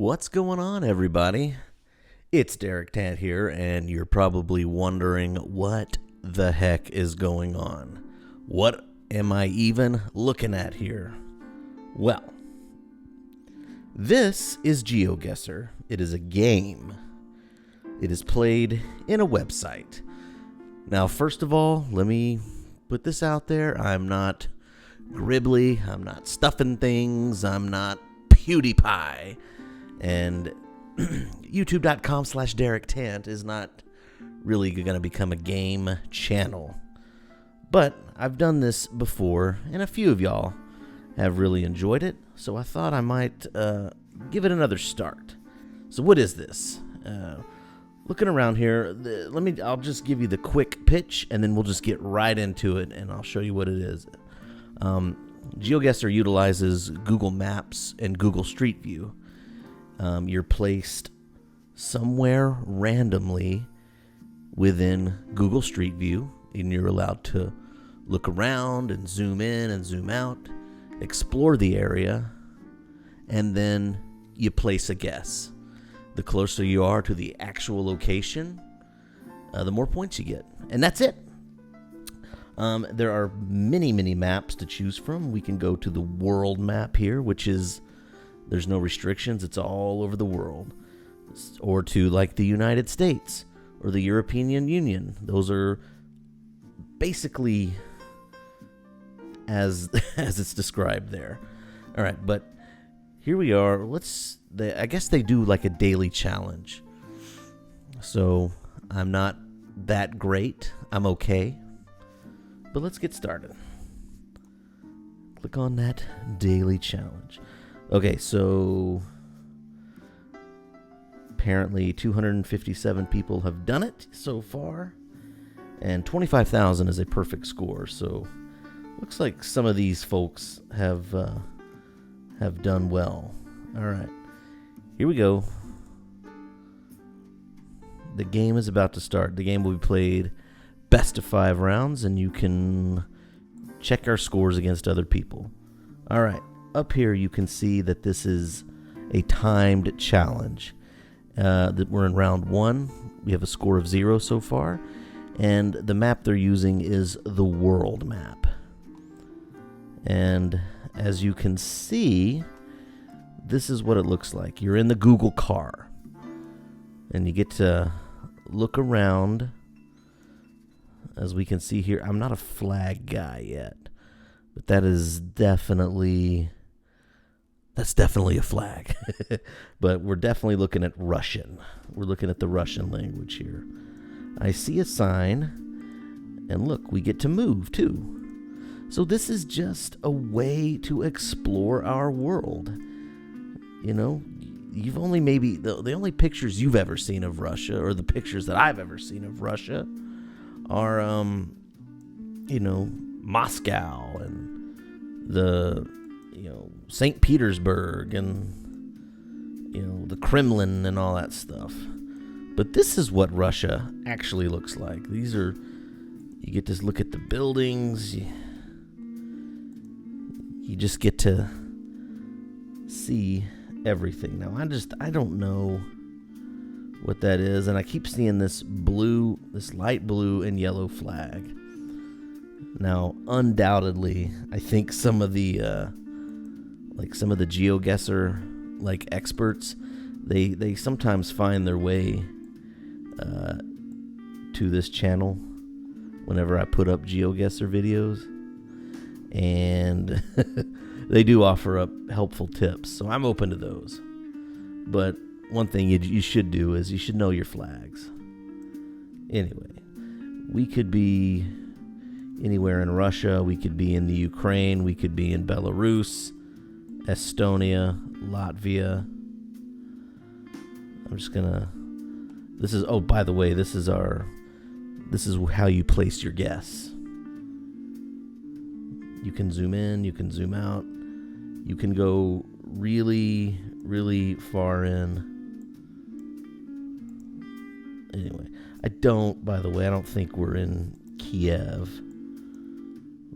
What's going on, everybody? It's Derek Tant here, and you're probably wondering what the heck is going on. What am I even looking at here? Well, this is GeoGuessr. It is a game. It is played in a website. Now, first of all, let me put this out there. I'm not Gribbly. I'm not stuffing things. I'm not PewDiePie. And YouTube.com/Derek Tant is not really going to become a game channel. But I've done this before, and a few of y'all have really enjoyed it, so I thought I might give it another start. So what is this? Looking around here, I'll just give you the quick pitch, and then we'll just get right into it, and I'll show you what it is. GeoGuessr utilizes Google Maps and Google Street View. You're placed somewhere randomly within Google Street View, and you're allowed to look around and zoom in and zoom out, explore the area, and then you place a guess. The closer you are to the actual location, the more points you get. And that's it. There are many maps to choose from. We can go to the world map here, which is, there's no restrictions. It's all over the world. Or to like the United States or the European Union. Those are basically as it's described there. All right, but here we are. I guess they do like a daily challenge. So I'm not that great. I'm okay. But let's get started. Click on that daily challenge. Okay, so apparently 257 people have done it so far, and 25,000 is a perfect score. So looks like some of these folks have done well. All right, here we go. The game is about to start. The game will be played best of 5 rounds, and you can check our scores against other people. All right. Up here, you can see that this is a timed challenge. That we're in round 1. We have a score of 0 so far, and the map they're using is the world map. And as you can see, this is what it looks like. You're in the Google car, and you get to look around. As we can see here, I'm not a flag guy yet, but that's definitely a flag. But we're definitely looking at Russian. We're looking at the Russian language here. I see a sign, and look, we get to move too. So this is just a way to explore our world. You know, you've only maybe, the only pictures you've ever seen of Russia, or the pictures that I've ever seen of Russia, are, Moscow and the, St. Petersburg and, the Kremlin and all that stuff. But this is what Russia actually looks like. You get to look at the buildings. You just get to see everything. Now, I don't know what that is, and I keep seeing this light blue and yellow flag. Now, undoubtedly, I think some of the GeoGuessr experts, they sometimes find their way to this channel whenever I put up GeoGuessr videos, and they do offer up helpful tips, so I'm open to those. But one thing you should do is you should know your flags. Anyway, we could be anywhere in Russia. We could be in the Ukraine. We could be in Belarus, Estonia, Latvia. I'm just gonna. By the way, this is how you place your guess. You can zoom in. You can zoom out. You can go really, really far in. Anyway, I don't think we're in Kiev,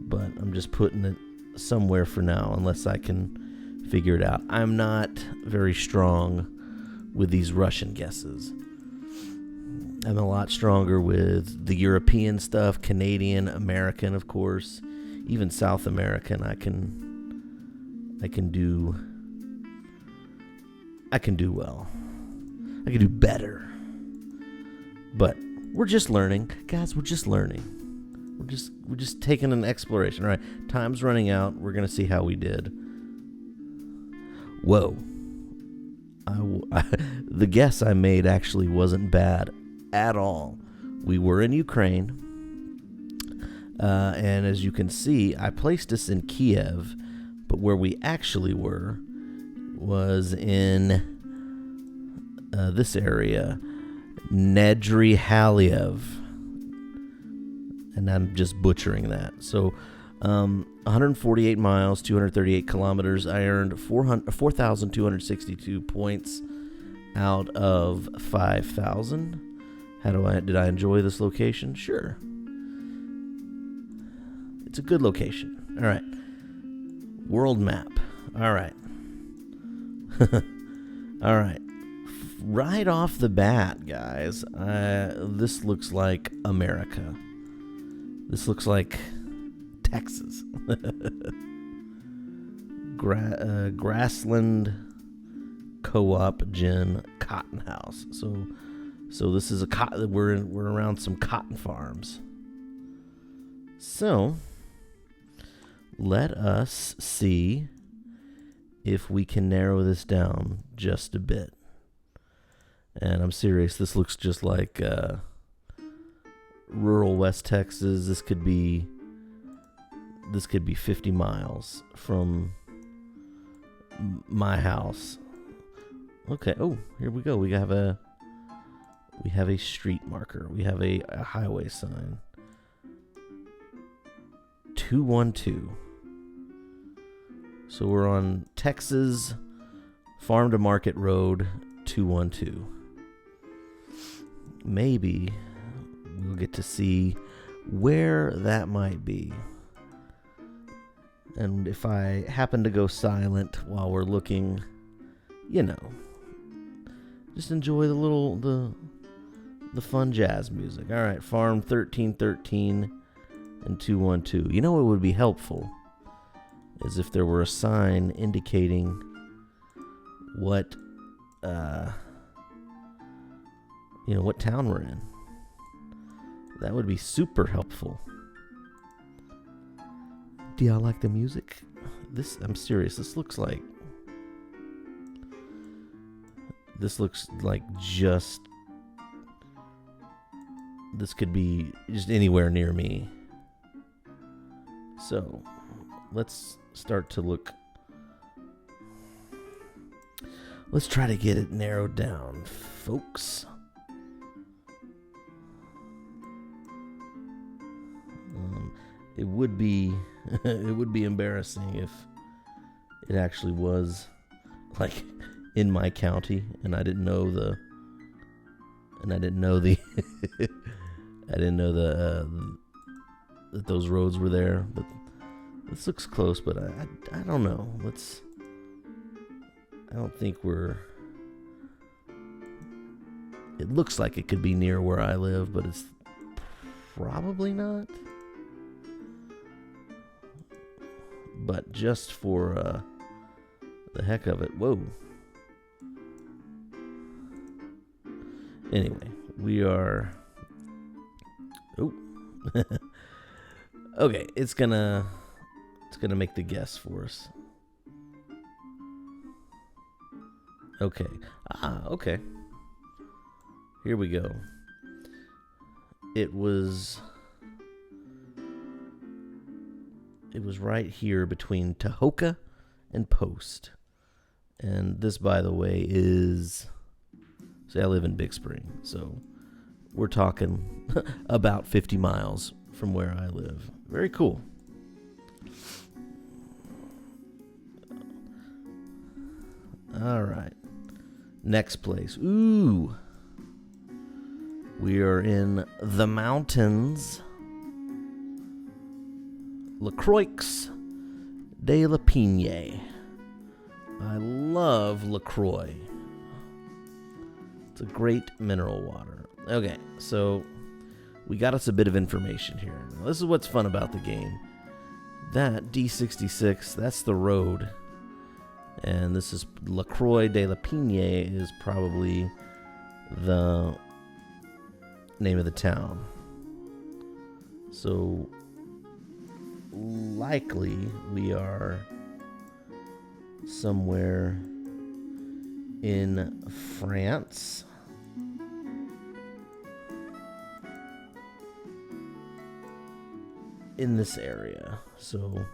but I'm just putting it somewhere for now, unless I can figure it out. I'm not very strong with these Russian guesses. I'm a lot stronger with the European stuff, Canadian, American, of course, even South American. I can do well. I can do better. But we're just learning, guys. We're just learning. We're just taking an exploration. All right, time's running out. We're gonna see how we did. Whoa. The guess I made actually wasn't bad at all. We were in Ukraine, and as you can see, I placed us in Kiev, but where we actually were was in this area, Nedry Haliev, and I'm just butchering that. So 148 miles, 238 kilometers. I earned 4,262 points out of 5,000. Did I enjoy this location? Sure. It's a good location. All right. World map. All right. All right. Right off the bat, guys, this looks like America. This looks like Texas. Grassland Co-op Gin Cotton House. So this is we're around some cotton farms. So let us see if we can narrow this down just a bit. And I'm serious, this looks just like rural West Texas. This could be 50 miles from my house. Okay. Oh, here we go. We have a street marker. We have a highway sign. 212. So we're on Texas Farm to Market Road 212. Maybe we'll get to see where that might be. And if I happen to go silent while we're looking, just enjoy the fun jazz music. All right, Farm 1313 and 212. You know what would be helpful is if there were a sign indicating what what town we're in. That would be super helpful. Do y'all like the music? I'm serious. This looks like just, this could be just anywhere near me. So let's start to look. Let's try to get it narrowed down, folks. It would be embarrassing if it actually was like in my county and I didn't know that those roads were there. But this looks close, but I don't know. I don't think it looks like it could be near where I live, but it's probably not. But just for the heck of it, whoa. Anyway, we are. Oh, okay. It's gonna make the guess for us. Okay. Okay. Here we go. It was right here between Tahoka and Post. And this, by the way, is... See, I live in Big Spring, so we're talking about 50 miles from where I live. Very cool. All right. Next place. Ooh. We are in the mountains. La Croix de la Pigne. I love LaCroix. It's a great mineral water. Okay, so we got us a bit of information here. Now, this is what's fun about the game. That D66, that's the road. And this is La Croix de la Pigne is probably the name of the town. So likely we are somewhere in France. In this area. So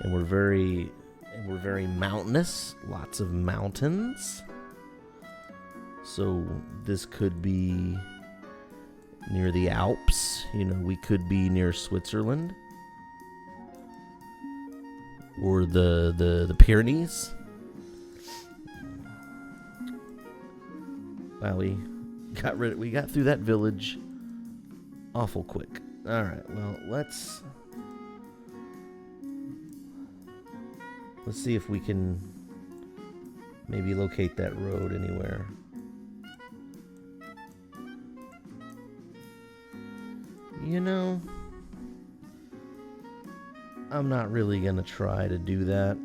and we're very mountainous, lots of mountains. So this could be near the Alps, we could be near Switzerland or the Pyrenees. Wow, we got through that village awful quick. All right, well, let's see if we can maybe locate that road anywhere. I'm not really going to try to do that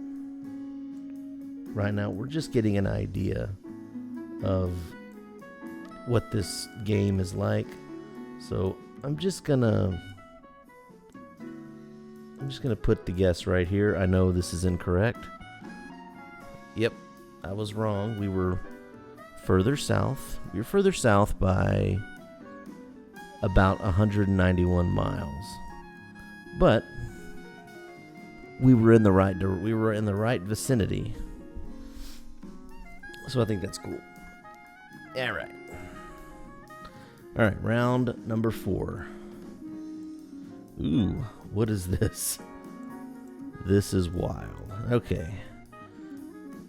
right now. We're just getting an idea of what this game is like. So I'm just gonna put the guess right here. I know this is incorrect. Yep, I was wrong. We were further south. We were further south by about 191 miles. But we were in the right vicinity. So I think that's cool. All right. All right, round number 4. Ooh, what is this? This is wild. Okay.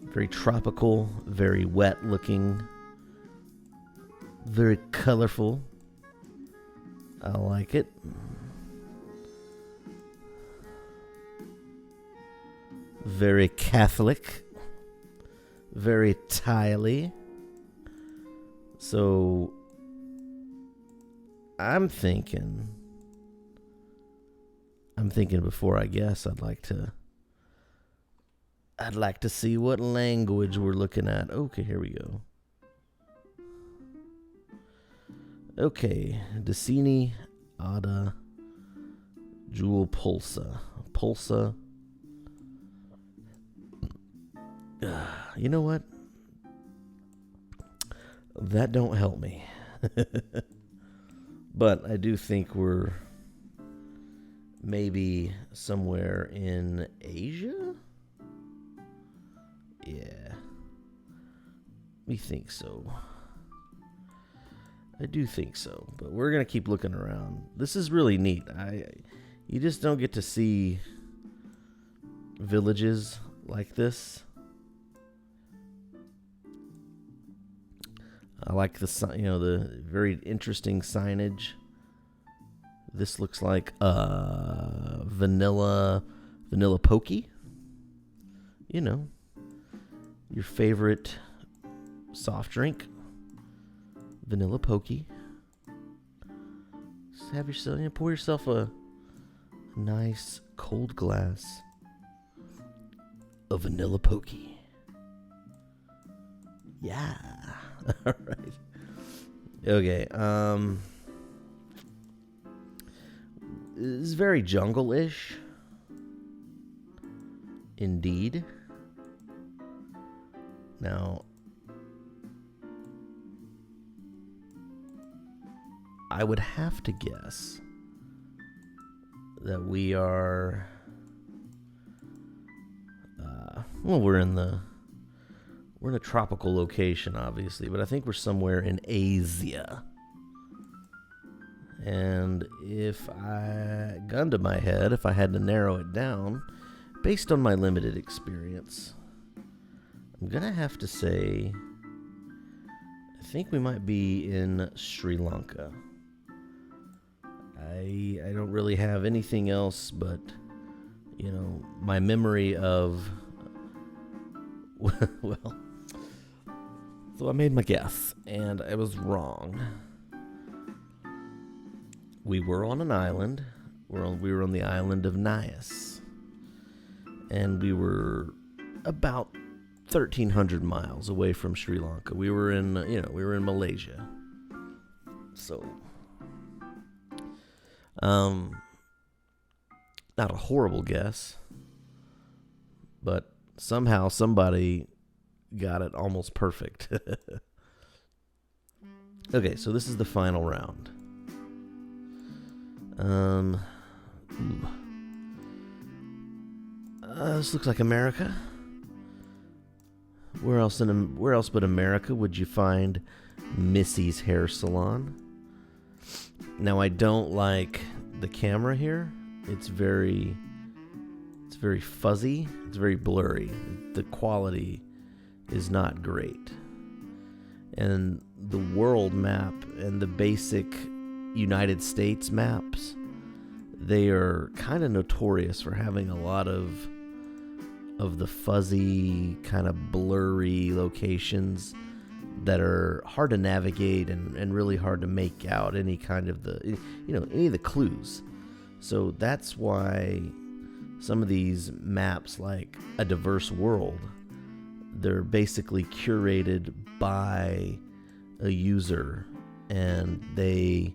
Very tropical, very wet looking, very colorful. I like it. Very Catholic, very tiley. So I'm thinking before I guess I'd like to see what language we're looking at. Okay, here we go. Okay, Decini Ada Jewel Pulsa. You know what? That don't help me. But I do think we're maybe somewhere in Asia? Yeah. We think so. I do think so. But we're going to keep looking around. This is really neat. You just don't get to see villages like this. I like the very interesting signage. This looks like vanilla pokey. Your favorite soft drink, vanilla pokey. Just have yourself, pour yourself a nice cold glass of vanilla pokey. Yeah. All right. Okay. It's very jungle-ish. Indeed. Now, I would have to guess that we are. We're in a tropical location, obviously, but I think we're somewhere in Asia. And if gun to my head, if I had to narrow it down, based on my limited experience, I'm going to have to say, I think we might be in Sri Lanka. I don't really have anything else but, my memory of, well, So I made my guess, and I was wrong. We were on an island. We were on the island of Nias. And we were about 1,300 miles away from Sri Lanka. We were in Malaysia. So, not a horrible guess, but somehow somebody got it almost perfect. Okay, so this is the final round. This looks like America. Where else but America would you find Missy's hair salon? Now, I don't like the camera here. It's very fuzzy. It's very blurry. The quality is not great. And the world map and the basic United States maps, they are kind of notorious for having a lot of the fuzzy, kind of blurry locations that are hard to navigate and really hard to make out any kind of any of the clues. So that's why some of these maps, like A Diverse World, they're basically curated by a user, and they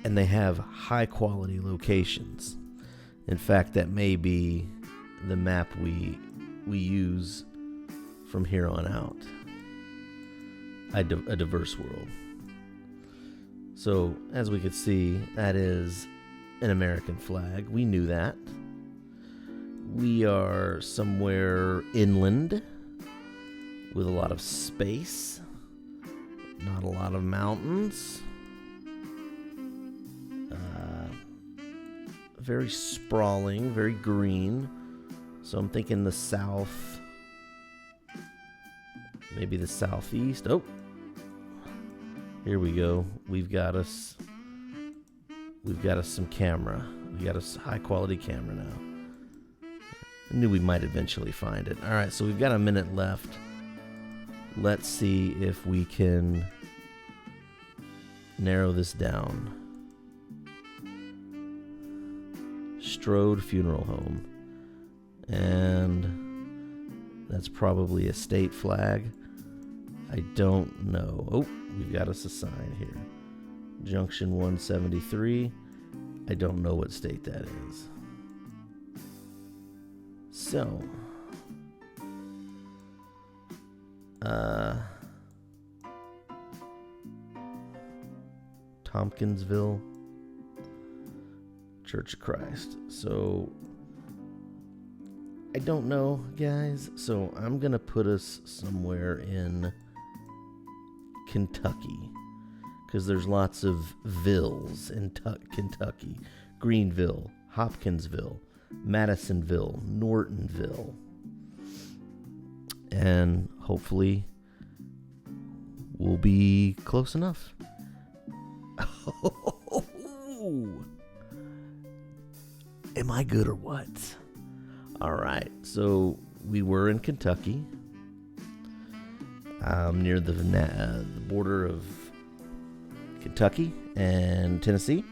have high quality locations. In fact, that may be the map we use from here on out. A Diverse World. So, as we could see, that is an American flag. We knew that. We are somewhere inland with a lot of space, not a lot of mountains. Very sprawling, very green. So I'm thinking the south, maybe the southeast. Oh, here we go. We've got us some camera. We got a high quality camera now. I knew we might eventually find it. All right, so we've got a minute left. Let's see if we can narrow this down. Strode Funeral Home. And that's probably a state flag. I don't know. Oh, we've got us a sign here. Junction 173. I don't know what state that is. So, Tompkinsville Church of Christ. So, I don't know, guys. So, I'm going to put us somewhere in Kentucky, because there's lots of villes in Kentucky. Greenville, Hopkinsville, Madisonville, Nortonville. And hopefully we'll be close enough. Am I good or what? All right, so we were in Kentucky, near the border of Kentucky and Tennessee,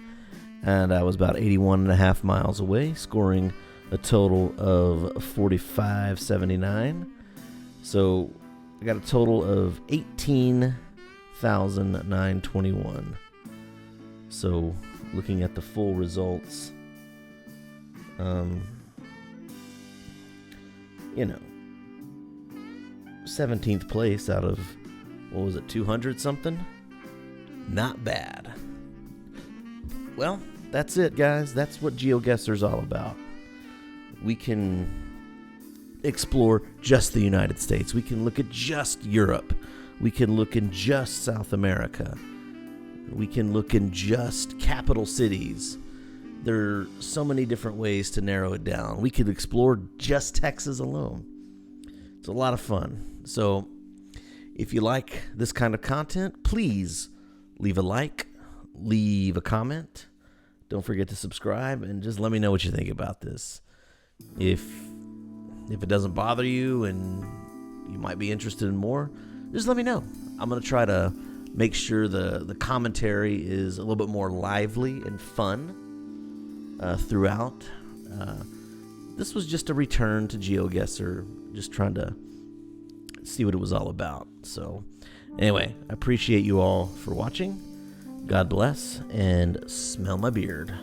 and I was about 81.5 miles away, scoring a total of 45.79. So I got a total of 18,921. So looking at the full results, 17th place out of, 200 something? Not bad. Well, that's it, guys. That's what GeoGuessr is all about. We can explore just the United States. We can look at just Europe. We can look in just South America. We can look in just capital cities. There are so many different ways to narrow it down. We could explore just Texas alone. It's a lot of fun. So if you like this kind of content, please leave a like, leave a comment. Don't forget to subscribe, and just let me know what you think about this. If it doesn't bother you and you might be interested in more, just let me know. I'm going to try to make sure the commentary is a little bit more lively and fun throughout. This was just a return to GeoGuessr, just trying to see what it was all about. So anyway, I appreciate you all for watching. God bless, and smell my beard.